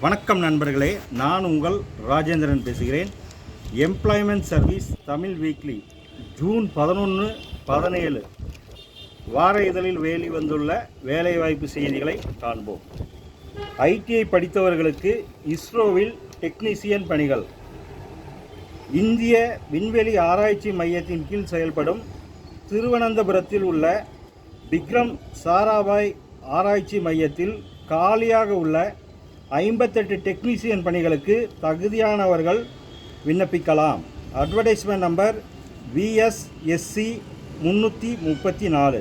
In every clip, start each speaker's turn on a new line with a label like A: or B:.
A: வணக்கம் நண்பர்களே, நான் உங்கள் ராஜேந்திரன் பேசுகிறேன். Employment service Tamil weekly June 11-17 வார இதழில் வெளிவந்துள்ள வேலைவாய்ப்பு செய்திகளை காண்போம். ஐடிஐ படித்தவர்களுக்கு இஸ்ரோவில் டெக்னீசியன் பணிகள். இந்திய விண்வெளி ஆராய்ச்சி மையத்தின் கீழ் செயல்படும் திருவனந்தபுரத்தில் உள்ள விக்ரம் சாராபாய் ஆராய்ச்சி மையத்தில் காலியாக உள்ள 58 டெக்னீசியன் பணிகளுக்கு தகுதியானவர்கள் விண்ணப்பிக்கலாம். Advertisement number VSSC 334.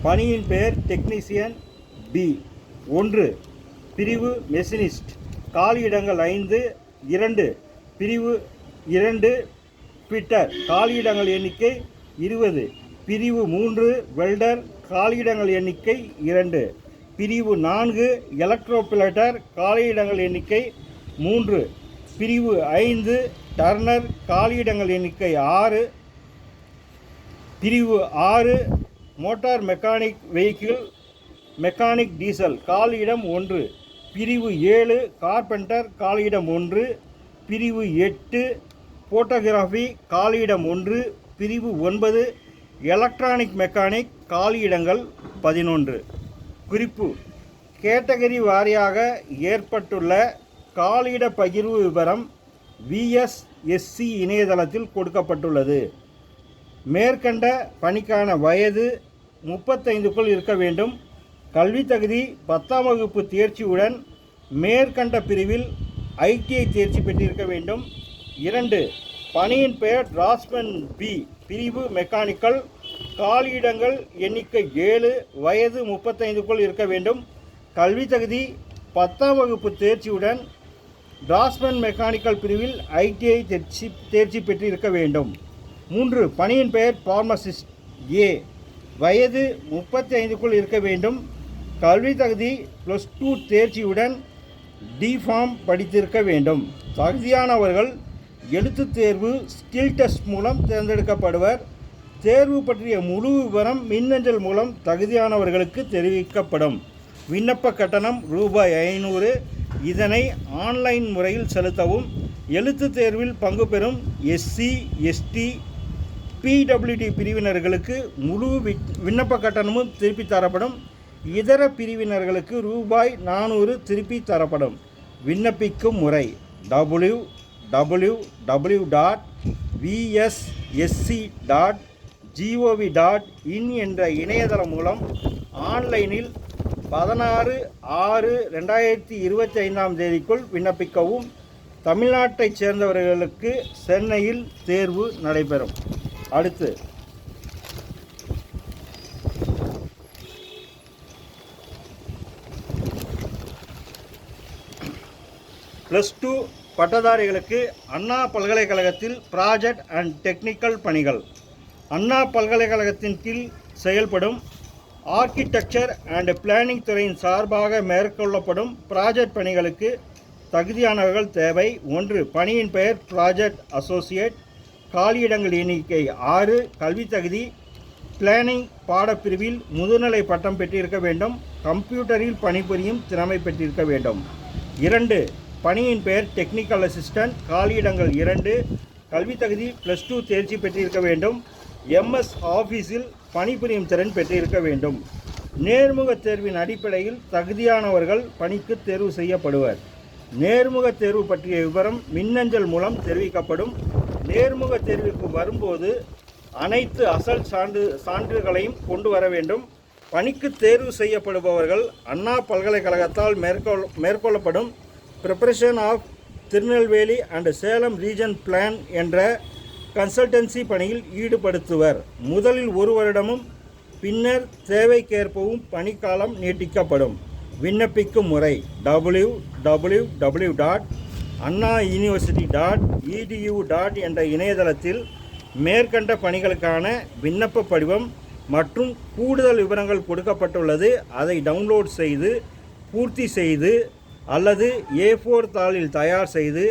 A: பணியின் பெயர் டெக்னீசியன் பி 1 பிரிவு மெஷினிஸ்ட். காலியிடங்கள் 5. 2 பிரிவு 2 ஃபிட்டர். காலியிடங்கள் எண்ணிக்கை 20. பிரிவு 3 வெல்டர். காலியிடங்கள் எண்ணிக்கை 2. பிரிவு 4 எலக்ட்ரோபிளேட்டர். காலியிடங்கள் எண்ணிக்கை 3. பிரிவு 5 டர்னர். காலியிடங்கள் எண்ணிக்கை 6. பிரிவு 6 motor mechanic vehicle mechanic diesel. காலியிடம் 1. பிரிவு 7 கார்பெண்டர். காலியிடம் 1. பிரிவு 8 போட்டோகிராஃபி. காலியிடம் 1. பிரிவு 9 எலக்ட்ரானிக் மெக்கானிக். காலியிடங்கள் 11. குறிப்பு: கேட்டகரி வாரியாக ஏற்பட்டுள்ள காலியிட பகிர்வு விவரம் VSSC இணையதளத்தில் கொடுக்கப்பட்டுள்ளது. மேற்கண்ட பணிக்கான வயது 35க்குள் இருக்க வேண்டும். கல்வி தகுதி 10ஆம் வகுப்பு தேர்ச்சியுடன் மேற்கண்ட பிரிவில் ITI தேர்ச்சி பெற்றிருக்க வேண்டும். 2 பணியின் பெயர் டிராஃப்ட்மேன் பி பிரிவு மெக்கானிக்கல். காலியிடங்கள் எண்ணிக்கை 7. வயது 35க்குள் இருக்க வேண்டும். கல்வி தகுதி 10ஆம் வகுப்பு தேர்ச்சியுடன் டிராஃப்ட்மேன் மெக்கானிக்கல் பிரிவில் ITI தேர்ச்சி பெற்றிருக்க வேண்டும். 3 பணியின் பெயர் பார்மசிஸ்ட் ஏ. வயது 35க்குள் இருக்க வேண்டும். கல்வி தகுதி +2 தேர்ச்சியுடன் D.Pharm படித்திருக்க வேண்டும். தகுதியானவர்கள் எழுத்துத் தேர்வு ஸ்கில் டெஸ்ட் மூலம் தேர்ந்தெடுக்கப்படுவர். தேர்வு பற்றிய முழு விவரம் மின்னஞ்சல் மூலம் தகுதியானவர்களுக்கு தெரிவிக்கப்படும். விண்ணப்ப கட்டணம் ₹500. இதனை ஆன்லைன் முறையில் செலுத்தவும். எழுத்துத் தேர்வில் பங்கு பெறும் SC, ST, PWD பிரிவினர்களுக்கு முழு விண்ணப்ப கட்டணமும் திருப்பி தரப்படும். இதர பிரிவினர்களுக்கு ₹400 திருப்பி தரப்படும். விண்ணப்பிக்கும் முறை www.vssc.gov.in என்ற இணையதளம் மூலம் ஆன்லைனில் 16/6/2025 விண்ணப்பிக்கவும். தமிழ்நாட்டைச் சேர்ந்தவர்களுக்கு சென்னையில் தேர்வு நடைபெறும். அடுத்து +2 பட்டதாரிகளுக்கு அண்ணா பல்கலைக்கழகத்தில் ப்ராஜெக்ட் அண்ட் டெக்னிக்கல் பணிகள். அண்ணா பல்கலைக்கழகத்தின் கீழ் செயல்படும் ஆர்க்கிடெக்சர் அண்ட் பிளானிங் துறையின் சார்பாக மேற்கொள்ளப்படும் ப்ராஜெக்ட் பணிகளுக்கு தகுதியானவர்கள் தேவை. 1 பணியின் பெயர் ப்ராஜெக்ட் அசோசியேட். காலியிடங்கள் எண்ணிக்கை 6. கல்வி தகுதி பிளானிங் பாடப்பிரிவில் முதுநிலை பட்டம் பெற்றிருக்க வேண்டும். கம்ப்யூட்டரில் பணிபுரியும் திறமை பெற்றிருக்க வேண்டும். 2 பணியின் பெயர் டெக்னிக்கல் அசிஸ்டன்ட். காலியிடங்கள் 2. கல்வி தகுதி +2 தேர்ச்சி பெற்றிருக்க வேண்டும். MS ஆஃபீஸில் பணிபுரியும் திறன் பெற்றிருக்க வேண்டும். நேர்முக தேர்வின் அடிப்படையில் தகுதியானவர்கள் பணிக்கு தேர்வு செய்யப்படுவர். நேர்முக தேர்வு பற்றிய விவரம் மின்னஞ்சல் மூலம் தெரிவிக்கப்படும். நேர்முக தேர்விற்கு வரும்போது அனைத்து அசல் சான்றுகளையும் கொண்டு வர வேண்டும். பணிக்கு தேர்வு செய்யப்படுபவர்கள் அண்ணா பல்கலைக்கழகத்தால் மேற்கொள்ளப்படும் preparation of Tirunelveli and Salem region plan என்ற கன்சல்டன்சி பணியில் ஈடுபடுத்துவர். முதலில் 1 வருடமும் பின்னர் தேவைக்கேற்பவும் பணிக்காலம் நீட்டிக்கப்படும். விண்ணப்பிக்கும் முறை www.annauniversity.edu. என்ற இணையதளத்தில் மேற்கண்ட பணிகளுக்கான விண்ணப்ப படிவம் மற்றும் கூடுதல் விவரங்கள் கொடுக்கப்பட்டுள்ளது. அதை டவுன்லோட் செய்து பூர்த்தி செய்து அல்லது A4 தாளில் தயார் செய்து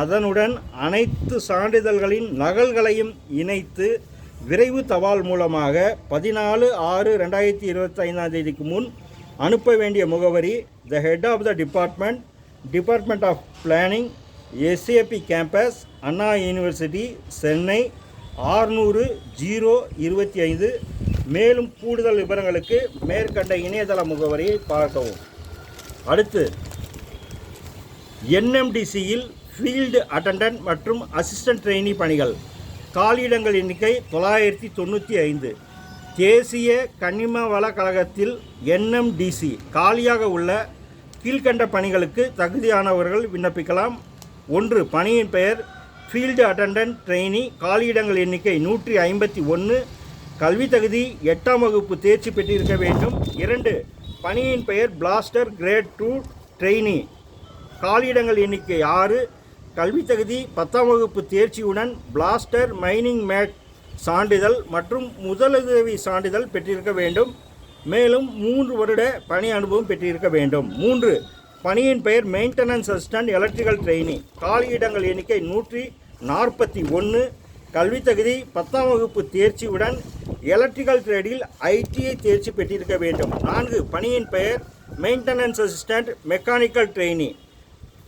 A: அதனுடன் அனைத்து சான்றிதழ்களின் நகல்களையும் இணைத்து விரைவு தபால் மூலமாக 14/6/2025 முன் அனுப்ப வேண்டிய முகவரி: the head of the department, department of planning, SAP campus, Anna university, Chennai 600-025. மேலும் கூடுதல் விவரங்களுக்கு மேற்கண்ட இணையதள முகவரியை பார்க்கவும். அடுத்து NMDCயில் ஃபீல்டு அட்டண்டன்ட் மற்றும் அசிஸ்டன்ட் ட்ரெயினி பணிகள். காலியிடங்கள் எண்ணிக்கை 995. தேசிய கனிம வள கழகத்தில் NMDC காலியாக உள்ள கீழ்கண்ட பணிகளுக்கு தகுதியானவர்கள் விண்ணப்பிக்கலாம். 1. பணியின் பெயர் ஃபீல்டு அட்டண்டன்ட் ட்ரெயினி. காலியிடங்கள் எண்ணிக்கை 151. கல்வி தகுதி 8ஆம் வகுப்பு தேர்ச்சி பெற்றிருக்க வேண்டும். 2. பணியின் பெயர் பிளாஸ்டர் கிரேட் 2 ட்ரெயினி. காலியிடங்கள் எண்ணிக்கை 6. கல்வி தகுதி 10ஆம் வகுப்பு தேர்ச்சியுடன் பிளாஸ்டர் மைனிங் மேட் சான்றிதழ் மற்றும் முதலுதவி சான்றிதழ் பெற்றிருக்க வேண்டும். மேலும் 3 வருட பணி அனுபவம் பெற்றிருக்க வேண்டும். 3. பணியின் பெயர் மெயின்டெனன்ஸ் அசிஸ்டன்ட் எலக்ட்ரிக்கல் ட்ரெயினி. காலியிடங்கள் எண்ணிக்கை 141. கல்வி தகுதி 10ஆம் வகுப்பு தேர்ச்சியுடன் எலக்ட்ரிக்கல் ட்ரேடில் ITI தேர்ச்சி பெற்றிருக்க வேண்டும். 4. பணியின் பெயர் மெயின்டெனன்ஸ் அசிஸ்டன்ட் மெக்கானிக்கல் ட்ரெயினி.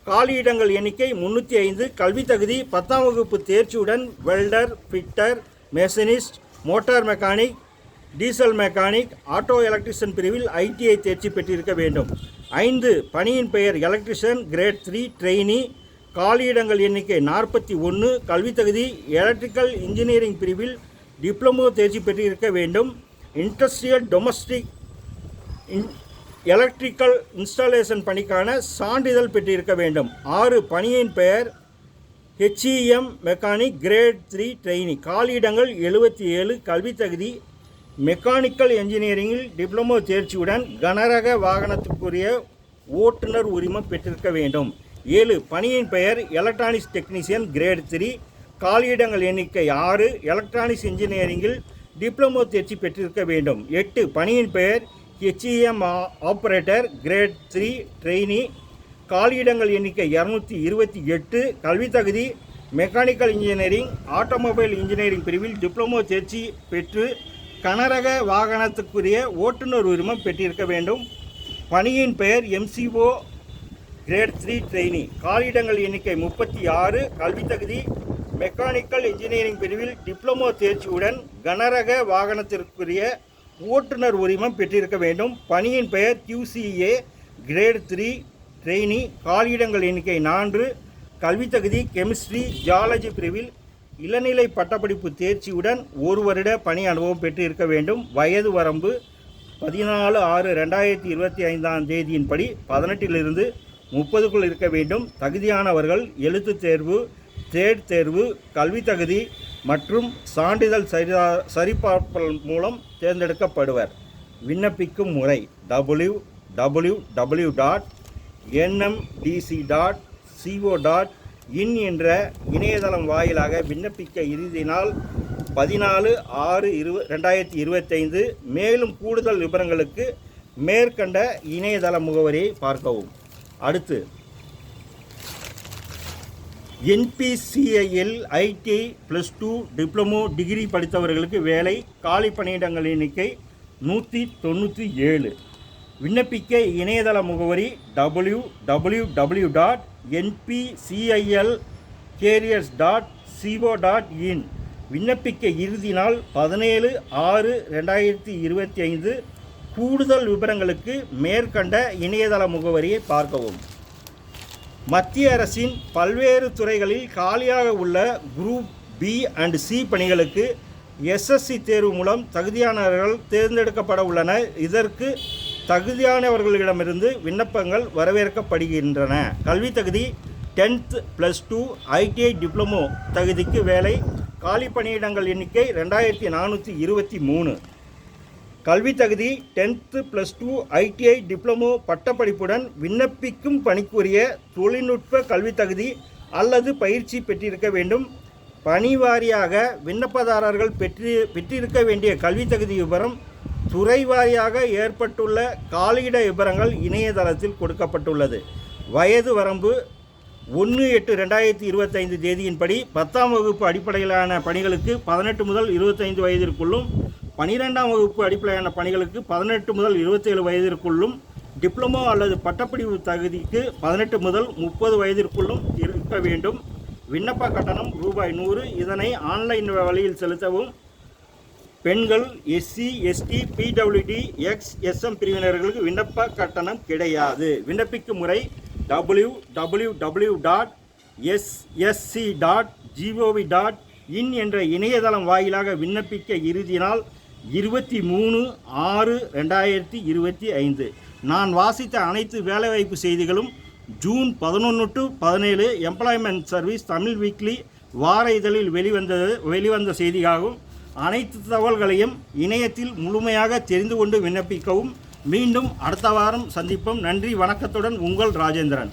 A: காலியிடங்கள் எண்ணிக்கை 305. கல்வி தகுதி 10ஆம் வகுப்பு தேர்ச்சியுடன் welder, fitter, machinist, motor mechanic, diesel mechanic, auto electrician பிரிவில் ITI தேர்ச்சி பெற்றிருக்க வேண்டும். 5. பணியின் பெயர் எலக்ட்ரிஷியன் கிரேட் 3 ட்ரெயினி. காலியிடங்கள் எண்ணிக்கை 41. கல்வி தகுதி எலக்ட்ரிக்கல் இன்ஜினியரிங் பிரிவில் டிப்ளமோ தேர்ச்சி பெற்றிருக்க வேண்டும். இண்டஸ்ட்ரியல் டொமஸ்டிக் எலக்ட்ரிக்கல் இன்ஸ்டாலேஷன் பணிக்கான சான்றிதழ் பெற்றிருக்க வேண்டும். 6. பணியின் பெயர் HEM மெக்கானிக் கிரேட் 3 ட்ரெயினி. காலியிடங்கள் 77. கல்வி தகுதி மெக்கானிக்கல் என்ஜினியரிங்கில் டிப்ளமோ தேர்ச்சியுடன் கனரக வாகனத்துக்குரிய ஓட்டுநர் உரிமம் பெற்றிருக்க வேண்டும். 7. பணியின் பெயர் எலக்ட்ரானிக்ஸ் டெக்னீசியன் கிரேட் 3. காலியிடங்கள் எண்ணிக்கை 6. எலக்ட்ரானிக்ஸ் இன்ஜினியரிங்கில் டிப்ளமோ தேர்ச்சி பெற்றிருக்க வேண்டும். 8. பணியின் பெயர் HEM ஆப்ரேட்டர் கிரேட் 3 ட்ரெயினி. காலியிடங்கள் எண்ணிக்கை 228. கல்வி தகுதி மெக்கானிக்கல் இன்ஜினியரிங், ஆட்டோமொபைல் இன்ஜினியரிங் பிரிவில் டிப்ளமோ தேர்ச்சி பெற்று கனரக வாகனத்துக்குரிய ஓட்டுநர் உரிமம் பெற்றிருக்க வேண்டும். பணியின் பெயர் MCO கிரேட் 3 ட்ரெயினி. காலியிடங்கள் எண்ணிக்கை 36. கல்வி தகுதி மெக்கானிக்கல் இன்ஜினியரிங் பிரிவில் டிப்ளமோ தேர்ச்சியுடன் கனரக வாகனத்திற்குரிய ஓட்டுநர் உரிமம் பெற்றிருக்க வேண்டும். பணியின் பெயர் QCA கிரேட் 3 ட்ரெயினி. காலியிடங்கள் எண்ணிக்கை 4. கல்வி தகுதி கெமிஸ்ட்ரி, ஜியாலஜி பிரிவில் இளநிலை பட்டப்படிப்பு தேர்ச்சியுடன் 1 வருட பணி அனுபவம் பெற்றிருக்க வேண்டும். வயது வரம்பு 14/6/2025 தேதியின்படி 18 30க்குள் இருக்க வேண்டும். தகுதியானவர்கள் எழுத்துத் தேர்வு, ட்ரேட் தேர்வு, கல்வி தகுதி மற்றும் சான்றிதழ் சரிபார்ப்பல் மூலம் தேர்ந்தெடுக்கப்படுவர். விண்ணப்பிக்கும் முறை www.nmdc.co.in என்ற இணையதளம் வாயிலாக விண்ணப்பிக்க இறுதி நாள் 14/6/2025. மேலும் கூடுதல் விவரங்களுக்கு மேற்கண்ட இணையதள முகவரியை பார்க்கவும். அடுத்து NPCIL ITI +2 டிப்ளமோ டிகிரி படித்தவர்களுக்கு வேலை. காலி பணியிடங்கள் எண்ணிக்கை 197. விண்ணப்பிக்க இணையதள முகவரி www.npcilcareers.co.in. விண்ணப்பிக்க இறுதி நாள் 17/6/2025. கூடுதல் விவரங்களுக்கு மேற்கண்ட இணையதள முகவரியை பார்க்கவும். மத்திய அரசின் பல்வேறு துறைகளில் காலியாக உள்ள குரூப் B and C பணிகளுக்கு SSC தேர்வு மூலம் தகுதியானவர்கள் தேர்ந்தெடுக்கப்பட உள்ளனர். இதற்கு தகுதியானவர்களிடமிருந்து விண்ணப்பங்கள் வரவேற்கப்படுகின்றன. கல்வி தகுதி 10th +2 ITI டிப்ளமோ தகுதிக்கு வேலை. காலி பணியிடங்கள் எண்ணிக்கை 2423. கல்வி தகுதி 10th +2 ITI டிப்ளமோ பட்டப்படிப்புடன் விண்ணப்பிக்கும் பணிக்குரிய தொழில்நுட்ப கல்வி தகுதி அல்லது பயிற்சி பெற்றிருக்க வேண்டும். பணி வாரியாக விண்ணப்பதாரர்கள் பெற்றிருக்க வேண்டிய கல்வி தகுதி விவரம் துறை வாரியாக ஏற்பட்டுள்ள காலியிட விவரங்கள் இணையதளத்தில் கொடுக்கப்பட்டுள்ளது. வயது வரம்பு 1/8/2025 தேதியின்படி 10ஆம் வகுப்பு அடிப்படையிலான பணிகளுக்கு 18 முதல் 25 வயதிற்குள்ளும், 12ஆம் வகுப்பு அடிப்படையிலான பணிகளுக்கு 18 முதல் 27 வயதிற்குள்ளும், டிப்ளமோ அல்லது பட்டப்படிப்பு தகுதிக்கு 18 முதல் 30 வயதிற்குள்ளும் இருக்க வேண்டும். விண்ணப்ப கட்டணம் ரூபாய் 100. இதனை ஆன்லைன் வழியில் செலுத்தவும். பெண்கள், SC, ST, PWD, XSM பிரிவினர்களுக்கு விண்ணப்ப கட்டணம் கிடையாது. விண்ணப்பிக்கும் முறை www.ssc.gov.in என்ற இணையதளம் வாயிலாக விண்ணப்பிக்க இறுதி நாள் 23/6/2025. நான் வாசித்த அனைத்து வேலைவாய்ப்பு செய்திகளும் June 11 to 17 employment service Tamil weekly வார இதழில் வெளிவந்த செய்தியாகும். அனைத்து தகவல்களையும் இணையத்தில் முழுமையாக தெரிந்து கொண்டு விண்ணப்பிக்கவும். மீண்டும் அடுத்த வாரம் சந்திப்போம். நன்றி, வணக்கத்துடன் உங்கள் ராஜேந்திரன்.